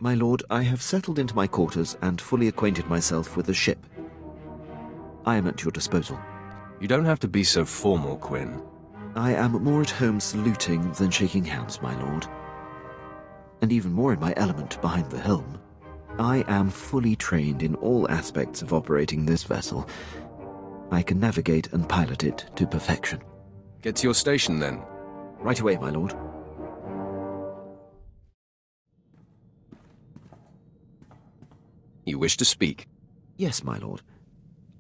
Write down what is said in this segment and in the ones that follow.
My lord, I have settled into my quarters and fully acquainted myself with the ship. I am at your disposal. You don't have to be so formal, Quinn. I am more at home saluting than shaking hands, my lord. And even more in my element behind the helm. I am fully trained in all aspects of operating this vessel. I can navigate and pilot it to perfection. Get to your station, then. Right away, my lord. You wish to speak? Yes, my lord.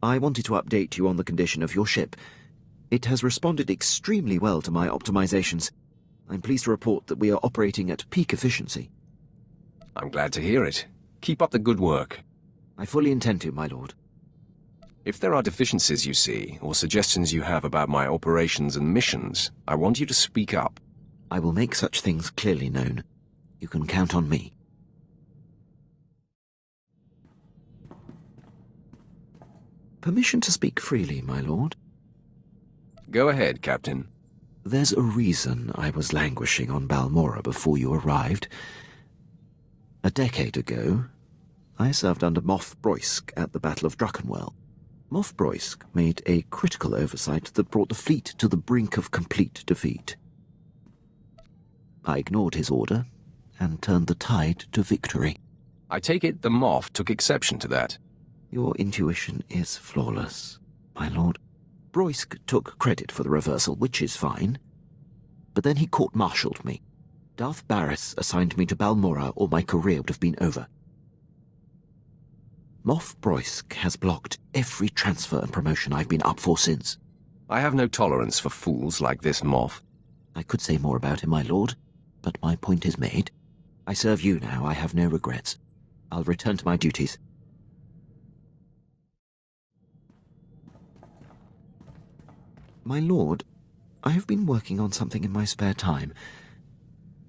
I wanted to update you on the condition of your ship. It has responded extremely well to my optimizations. I'm pleased to report that we are operating at peak efficiency. I'm glad to hear it. Keep up the good work. I fully intend to, my lord. If there are deficiencies you see, or suggestions you have about my operations and missions, I want you to speak up. I will make such things clearly known. You can count on me. Permission to speak freely, my lord? Go ahead, Captain. There's a reason I was languishing on Balmorra before you arrived. A decade ago, I served under Moff Broysk at the Battle of Druckenwell. Moff Broysk made a critical oversight that brought the fleet to the brink of complete defeat. I ignored his order and turned the tide to victory. I take it the Moff took exception to that. Your intuition is flawless, my lord. Broysk took credit for the reversal, which is fine. But then he court-martialed me. Darth Baras assigned me to Balmorra, or my career would have been over. Moff Broysk has blocked every transfer and promotion I've been up for since. I have no tolerance for fools like this Moff. I could say more about him, my lord, but my point is made. I serve you now, I have no regrets. I'll return to my duties. My lord, I have been working on something in my spare time.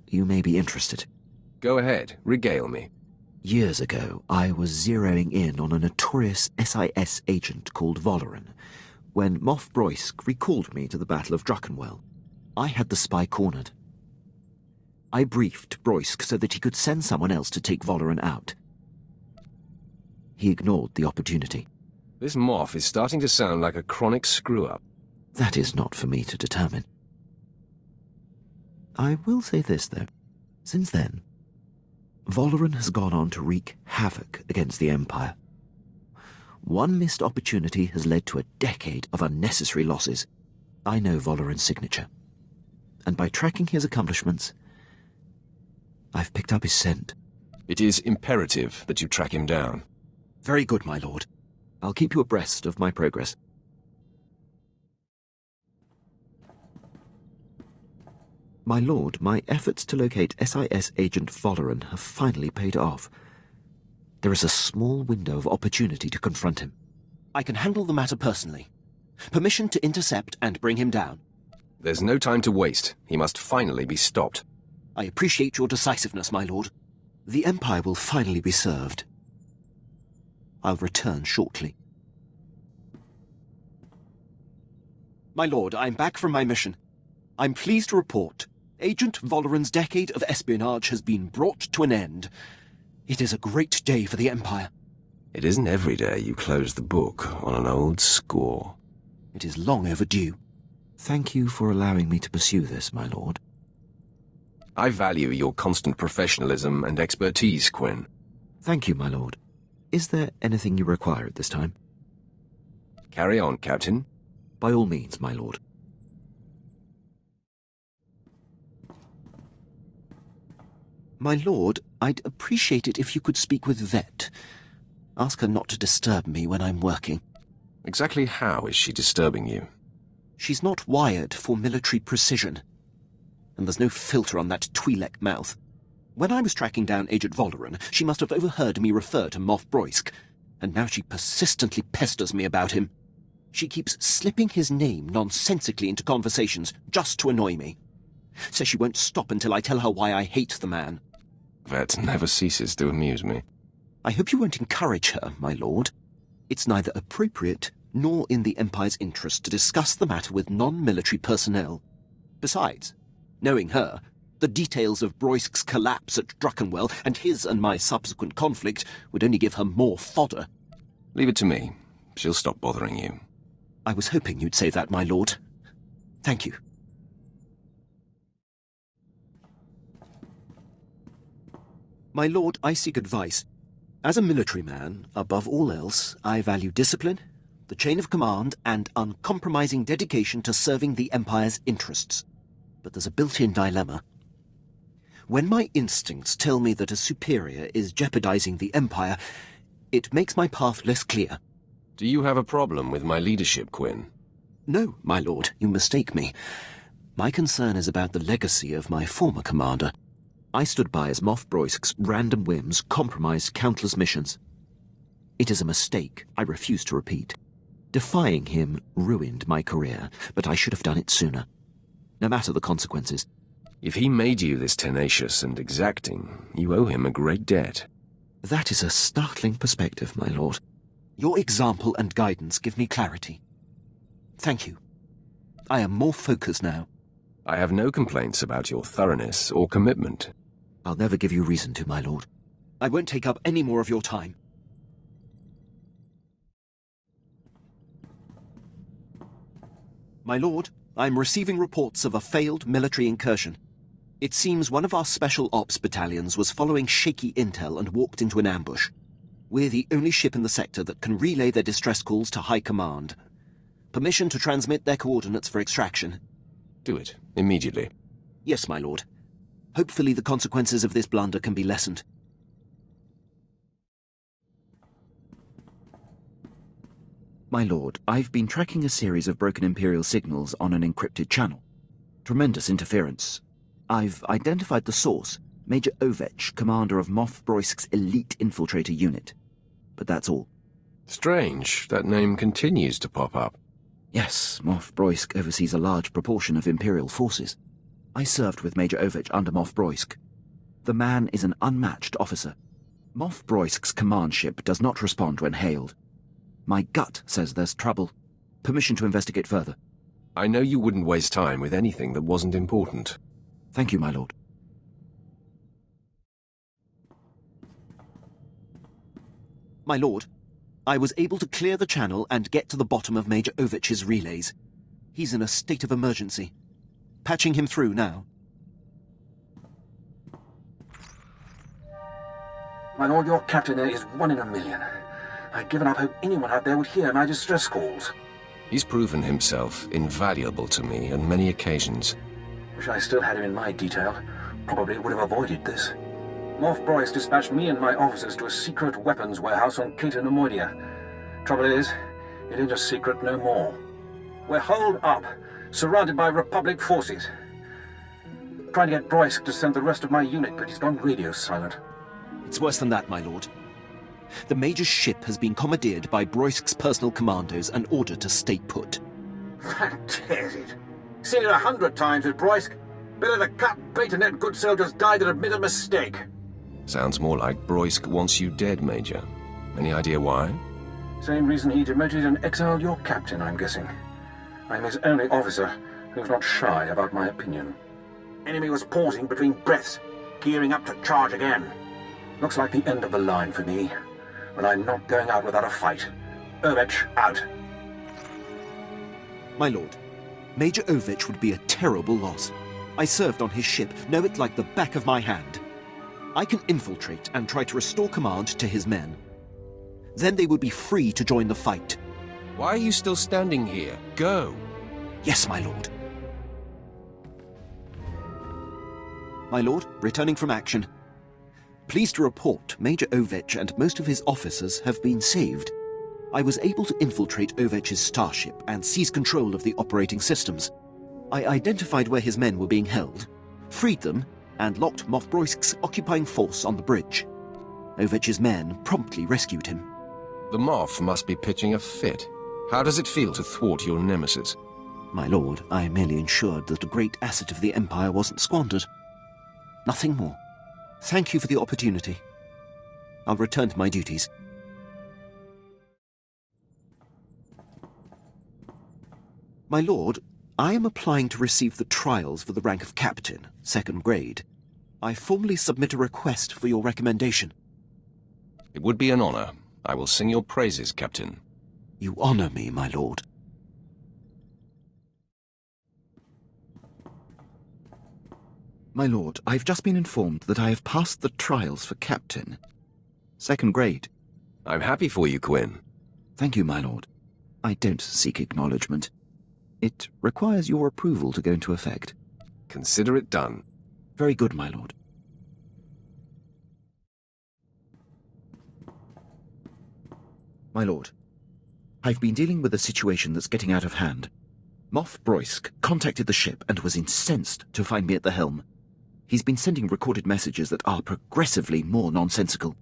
You may be interested. Go ahead, regale me. Years ago, I was zeroing in on a notorious SIS agent called Valoran, when Moff Broysk recalled me to the Battle of Druckenwell. I had the spy cornered. I briefed Broysk so that he could send someone else to take Valoran out. He ignored the opportunity. This Moff is starting to sound like a chronic screw-up. That is not for me to determine. I will say this, though. Since then, Valoran has gone on to wreak havoc against the Empire. One missed opportunity has led to a decade of unnecessary losses. I know Valoran's signature, and by tracking his accomplishments, I've picked up his scent. It is imperative that you track him down. Very good, my lord. I'll keep you abreast of my progress. My lord, my efforts to locate SIS agent Valoran have finally paid off. There is a small window of opportunity to confront him. I can handle the matter personally. Permission to intercept and bring him down. There's no time to waste. He must finally be stopped. I appreciate your decisiveness, my lord. The Empire will finally be served. I'll return shortly. My lord, I'm back from my mission. I'm pleased to report Agent Valoran's decade of espionage has been brought to an end. It is a great day for the Empire. It isn't every day you close the book on an old score. It is long overdue. Thank you for allowing me to pursue this, my lord. I value your constant professionalism and expertise, Quinn. Thank you, my lord. Is there anything you require at this time? Carry on, Captain. By all means, my lord. My lord, I'd appreciate it if you could speak with Vet. Ask her not to disturb me when I'm working. Exactly how is she disturbing you? She's not wired for military precision. And there's no filter on that Twi'lek mouth. When I was tracking down Agent Valoran, she must have overheard me refer to Moff Broysk, and now she persistently pesters me about him. She keeps slipping his name nonsensically into conversations just to annoy me. Says she won't stop until I tell her why I hate the man. That never ceases to amuse me. I hope you won't encourage her, my lord. It's neither appropriate nor in the Empire's interest to discuss the matter with non-military personnel. Besides, knowing her, The details of Broisk's collapse at Druckenwell and his and my subsequent conflict would only give her more fodder. Leave it to me. She'll stop bothering you. I was hoping you'd say that, my lord. Thank you. My lord, I seek advice. As a military man, above all else, I value discipline, the chain of command, and uncompromising dedication to serving the Empire's interests. But there's a built-in dilemma. When my instincts tell me that a superior is jeopardizing the Empire, it makes my path less clear. Do you have a problem with my leadership, Quinn? No, my lord, you mistake me. My concern is about the legacy of my former commander. I stood by as Moff Broisk's random whims compromised countless missions. It is a mistake I refuse to repeat. Defying him ruined my career, but I should have done it sooner. No matter the consequences. If he made you this tenacious and exacting, you owe him a great debt. That is a startling perspective, my lord. Your example and guidance give me clarity. Thank you. I am more focused now. I have no complaints about your thoroughness or commitment. I'll never give you reason to, my lord. I won't take up any more of your time. My lord, I'm receiving reports of a failed military incursion. It seems one of our special ops battalions was following shaky intel and walked into an ambush. We're the only ship in the sector that can relay their distress calls to High Command. Permission to transmit their coordinates for extraction. Do it, immediately. Yes, my lord. Hopefully the consequences of this blunder can be lessened. My lord, I've been tracking a series of broken Imperial signals on an encrypted channel. Tremendous interference. I've identified the source, Major Ovech, commander of Moff Broisk's elite infiltrator unit. But that's all. Strange, that name continues to pop up. Yes, Moff Broisk oversees a large proportion of Imperial forces. I served with Major Ovech under Moff Broisk. The man is an unmatched officer. Moff Broisk's command ship does not respond when hailed. My gut says there's trouble. Permission to investigate further. I know you wouldn't waste time with anything that wasn't important. Thank you, my lord. My lord, I was able to clear the channel and get to the bottom of Major Ovech's relays. He's in a state of emergency. Patching him through now. My lord, your captain there is 1 in a million. I'd given up hope anyone out there would hear my distress calls. He's proven himself invaluable to me on many occasions. Wish I still had him in my detail. Probably would have avoided this. Moff Broisk dispatched me and my officers to a secret weapons warehouse on Cato Nemoidia. Trouble is, it ain't a secret no more. We're holed up, surrounded by Republic forces. Trying to get Broisk to send the rest of my unit, but he's gone radio silent. It's worse than that, my lord. The Major's ship has been commandeered by Broisk's personal commandos and ordered to stay put. That tears it. Seen it 100 times with Broisk. Better to cut bait and let good soldiers die than admit a mistake. Sounds more like Broisk wants you dead, Major. Any idea why? Same reason he demoted and exiled your captain, I'm guessing. I'm his only officer who's not shy about my opinion. Enemy was pausing between breaths, gearing up to charge again. Looks like the end of the line for me, but I'm not going out without a fight. Ovech, out. My lord, Major Ovech would be a terrible loss. I served on his ship, know it like the back of my hand. I can infiltrate and try to restore command to his men. Then they would be free to join the fight. Why are you still standing here? Go! Yes, my lord. My lord, returning from action. Pleased to report, Major Ovech and most of his officers have been saved. I was able to infiltrate Ovech's starship and seize control of the operating systems. I identified where his men were being held, freed them, and locked Moff Broisk's occupying force on the bridge. Ovech's men promptly rescued him. The Moff must be pitching a fit. How does it feel to thwart your nemesis? My lord, I merely ensured that a great asset of the Empire wasn't squandered. Nothing more. Thank you for the opportunity. I'll return to my duties. My lord, I am applying to receive the trials for the rank of captain, 2nd grade. I formally submit a request for your recommendation. It would be an honor. I will sing your praises, Captain. You honor me, my lord. My lord, I've just been informed that I have passed the trials for captain. 2nd grade. I'm happy for you, Quinn. Thank you, my lord. I don't seek acknowledgement. It requires your approval to go into effect. Consider it done. Very good, my lord. My lord, I've been dealing with a situation that's getting out of hand. Moff Broysk contacted the ship and was incensed to find me at the helm. He's been sending recorded messages that are progressively more nonsensical.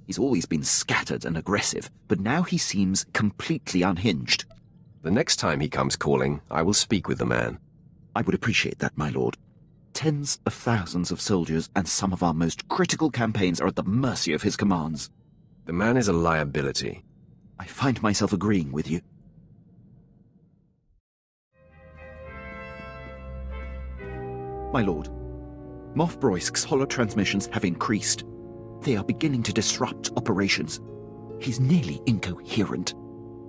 He's always been scattered and aggressive, but now he seems completely unhinged. The next time he comes calling, I will speak with the man. I would appreciate that, my lord. Tens of thousands of soldiers and some of our most critical campaigns are at the mercy of his commands. The man is a liability. I find myself agreeing with you. My lord, Moff Broysk's holotransmissions have increased. They are beginning to disrupt operations. He's nearly incoherent.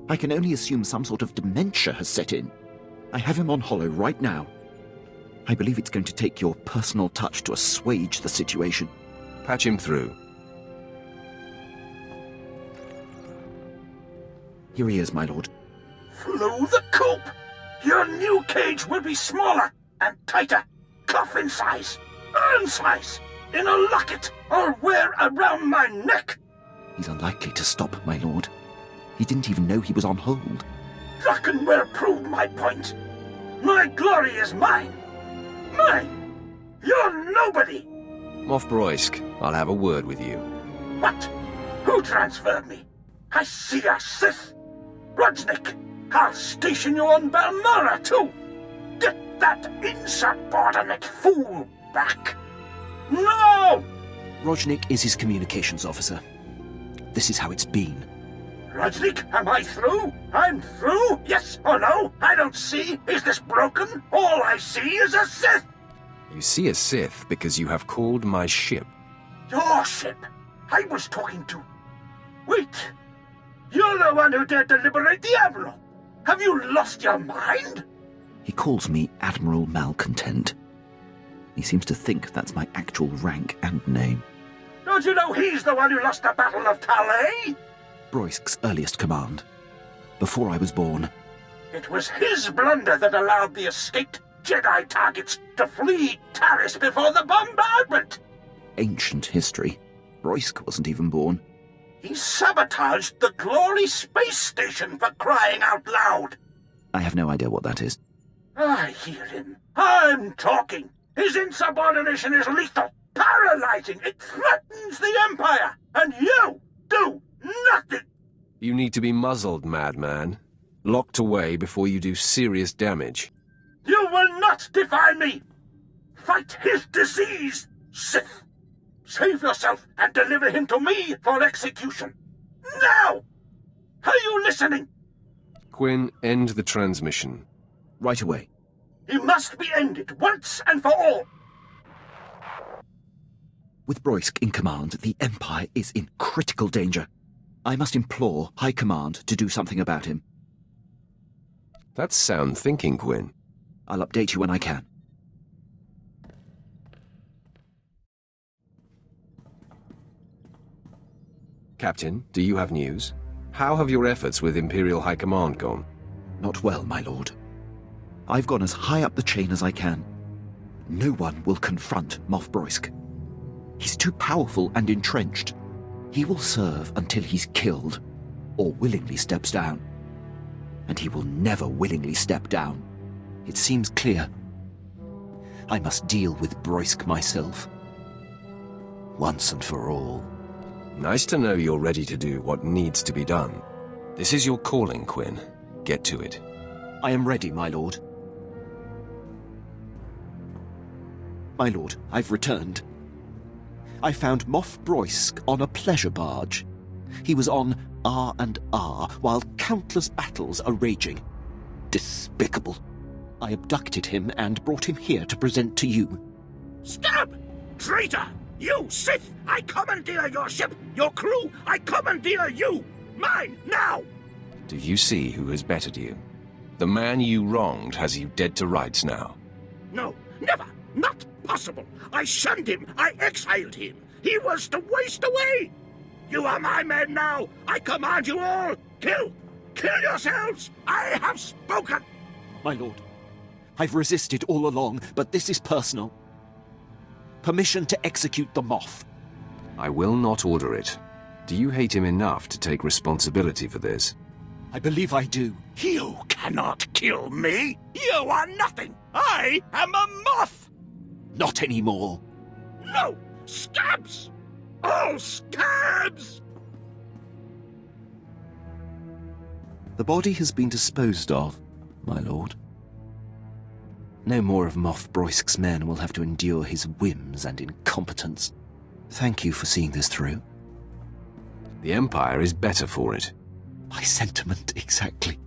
I can only assume some sort of dementia has set in. I have him on holo right now. I believe it's going to take your personal touch to assuage the situation. Patch him through. Here he is, my lord. Flew the coop! Your new cage will be smaller and tighter. Coffin size, urn size, in a locket, or wear around my neck. He's unlikely to stop, my lord. He didn't even know he was on hold. Druckenwell proved my point. My glory is mine. Mine. You're nobody. Moff Broysk, I'll have a word with you. What? Who transferred me? I see a Sith. Rudnick, I'll station you on Balmorra, too. Get that insubordinate fool back. No! Rojnik is his communications officer. This is how it's been. Rudnick, am I through? I'm through? Yes or no? I don't see. Is this broken? All I see is a Sith. You see a Sith because you have called my ship. Your ship? I was talking to... Wait. You're the one who dared to liberate the Admiral. Have you lost your mind? He calls me Admiral Malcontent. He seems to think that's my actual rank and name. Don't you know he's the one who lost the Battle of Talay? Broysk's earliest command. Before I was born. It was his blunder that allowed the escaped Jedi targets to flee Taris before the bombardment. Ancient history. Broysk wasn't even born. He sabotaged the Glory Space Station, for crying out loud. I have no idea what that is. I hear him. I'm talking. His insubordination is lethal, paralyzing. It threatens the Empire, and you do nothing. You need to be muzzled, madman. Locked away before you do serious damage. You will not defy me. Fight his disease, Sith. Save yourself and deliver him to me for execution. Now! Are you listening? Quinn, end the transmission. Right away. He must be ended once and for all. With Broysk in command, the Empire is in critical danger. I must implore High Command to do something about him. That's sound thinking, Quinn. I'll update you when I can. Captain, do you have news? How have your efforts with Imperial High Command gone? Not well, my lord. I've gone as high up the chain as I can. No one will confront Moff Broysk. He's too powerful and entrenched. He will serve until he's killed, or willingly steps down. And he will never willingly step down. It seems clear. I must deal with Broysk myself. Once and for all. Nice to know you're ready to do what needs to be done. This is your calling, Quinn. Get to it. I am ready, my lord. My lord, I've returned. I found Moff Broysk on a pleasure barge. He was on R&R while countless battles are raging. Despicable. I abducted him and brought him here to present to you. Scab! Traitor! You, Sith! I commandeer your ship! Your crew! I commandeer you! Mine, now! Do you see who has bettered you? The man you wronged has you dead to rights now. No, never! Not possible! I shunned him! I exiled him! He was to waste away! You are my men now! I command you all! Kill! Kill yourselves! I have spoken! My lord, I've resisted all along, but this is personal. Permission to execute the Moff. I will not order it. Do you hate him enough to take responsibility for this? I believe I do. You cannot kill me! You are nothing! I am a Moff! Not anymore. No! Scabs! All scabs! The body has been disposed of, my lord. No more of Moff Broisk's men will have to endure his whims and incompetence. Thank you for seeing this through. The Empire is better for it. My sentiment, exactly.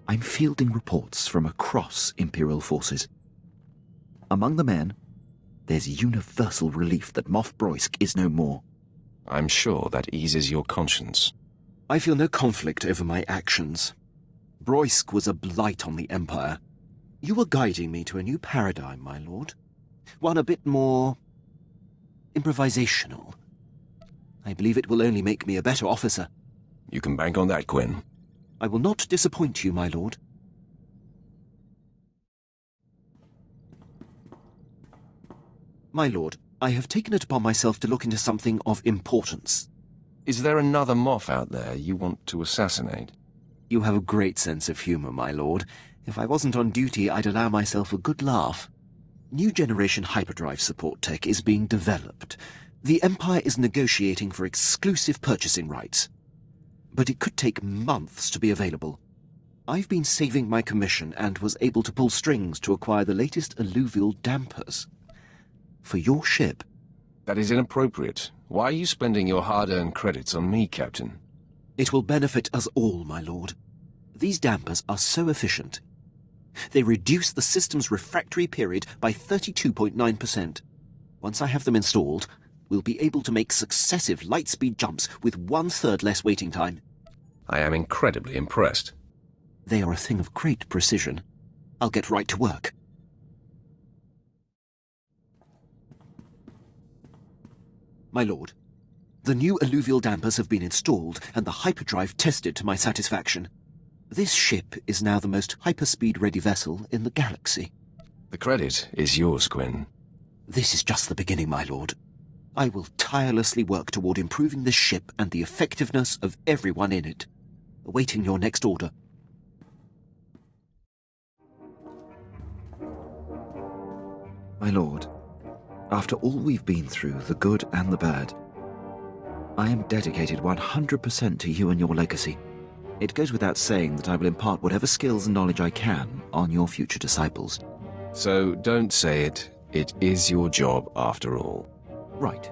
I'm fielding reports from across Imperial forces. Among the men, there's universal relief that Moff Broisk is no more. I'm sure that eases your conscience. I feel no conflict over my actions. Broisk was a blight on the Empire. You are guiding me to a new paradigm, my lord. One a bit more improvisational. I believe it will only make me a better officer. You can bank on that, Quinn. I will not disappoint you, my lord. My lord, I have taken it upon myself to look into something of importance. Is there another Moff out there you want to assassinate? You have a great sense of humor, my lord. If I wasn't on duty, I'd allow myself a good laugh. New generation hyperdrive support tech is being developed. The Empire is negotiating for exclusive purchasing rights. But it could take months to be available. I've been saving my commission and was able to pull strings to acquire the latest alluvial dampers. For your ship. That is inappropriate. Why are you spending your hard-earned credits on me, Captain? It will benefit us all, my lord. These dampers are so efficient. They reduce the system's refractory period by 32.9%. Once I have them installed, we'll be able to make successive light-speed jumps with 1/3 less waiting time. I am incredibly impressed. They are a thing of great precision. I'll get right to work. My lord, the new alluvial dampers have been installed and the hyperdrive tested to my satisfaction. This ship is now the most hyperspeed-ready vessel in the galaxy. The credit is yours, Quinn. This is just the beginning, my lord. I will tirelessly work toward improving this ship and the effectiveness of everyone in it. Awaiting your next order. My lord, after all we've been through, the good and the bad, I am dedicated 100% to you and your legacy. It goes without saying that I will impart whatever skills and knowledge I can on your future disciples. So don't say it. It is your job after all. Right.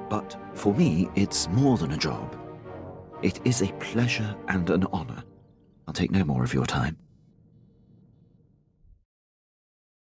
But for me, it's more than a job. It is a pleasure and an honor. I'll take no more of your time.